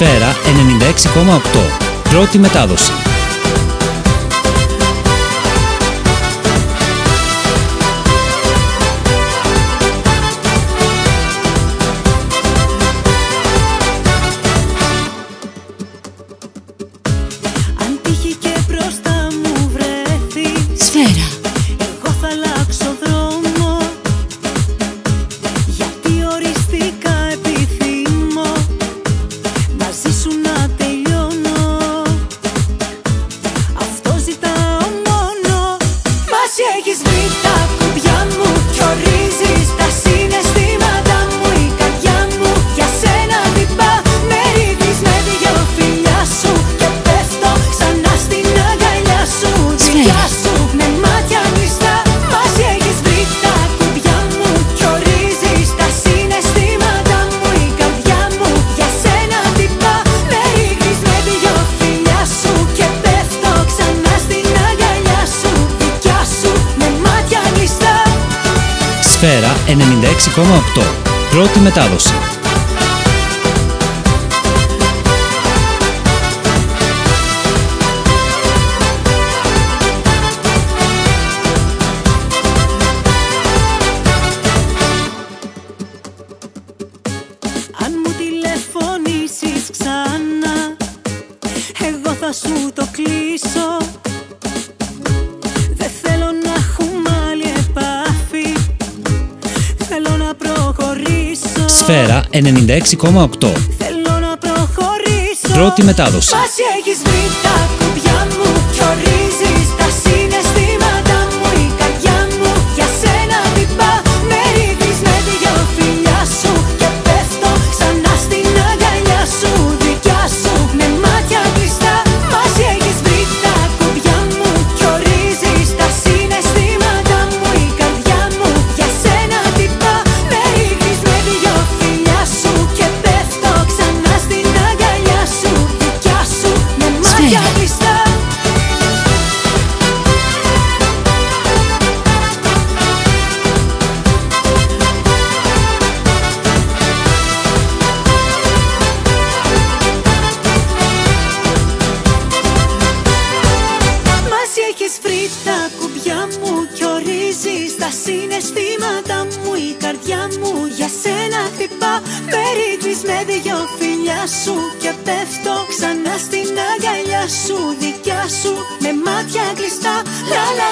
Σφαίρα 96,8. Πρώτη μετάδοση. Αν τύχει και μπροστά μου βρέθεις, Σφαίρα. εγώ θα αλλάξω δρόμο, γιατί οριστικά επιθυμώ μαζί σου να τελειώνω. Αυτό ζητάω μόνο. Μας έχεις βρει τα κουμπιά μου κι ορίζεις τα συναισθήματα μου. Η καρδιά μου για σένα χτυπά, με ρίχνεις με δυο φιλιά σου και πέφτω ξανά στην αγκαλιά σου. Δικιά σου με μάτια κλειστά. Μας έχεις βρει τα κουμπιά μου κι ορίζεις τα συναισθήματα μου. Η καρδιά μου για σένα χτυπά, με ρίχνεις με δυο φιλιά σου και πέφτω ξανά στην αγκαλιά σου. Δικιά σου με μάτια κλειστά. Σφαίρα 96,8. Πρώτη μετάδοση. Αν μου τηλεφωνήσεις ξανά, εγώ θα σου το κλείσω. Δεν θέλω να έχουμε άλλη επαφή, θέλω να προχωρήσω. Σφαίρα 96,8. Θέλω να προχωρήσω. Πρώτη μετάδοση. Μας έχεις βρει τα κουμπιά μου κι ορίζεις τα συναισθήματα μου. Η καρδιά μου για σένα χτυπά, με ρίχνεις με δυο φιλιά σου και πέφτω ξανά στην αγκαλιά σου. Δικιά σου με μάτια κλειστά. Μας έχεις βρει τα κουμπιά μου κι ορίζεις τα συναισθήματα μου. Η καρδιά μου για σένα χτυπά, με ρίχνεις με δυο φιλιά σου και πέφτω ξανά στην αγκαλιά σου. Δικιά σου με μάτια κλειστά. Μας έχεις βρει τα κουμπιά μου κι ορίζεις τα συναισθήματα μου. Η καρδιά μου για σένα χτυπά, με ρίχνεις με δυο φιλιά σου και πέφτω ξανά στην αγκαλιά σου. Δικιά σου με μάτια κλειστά. Λα λα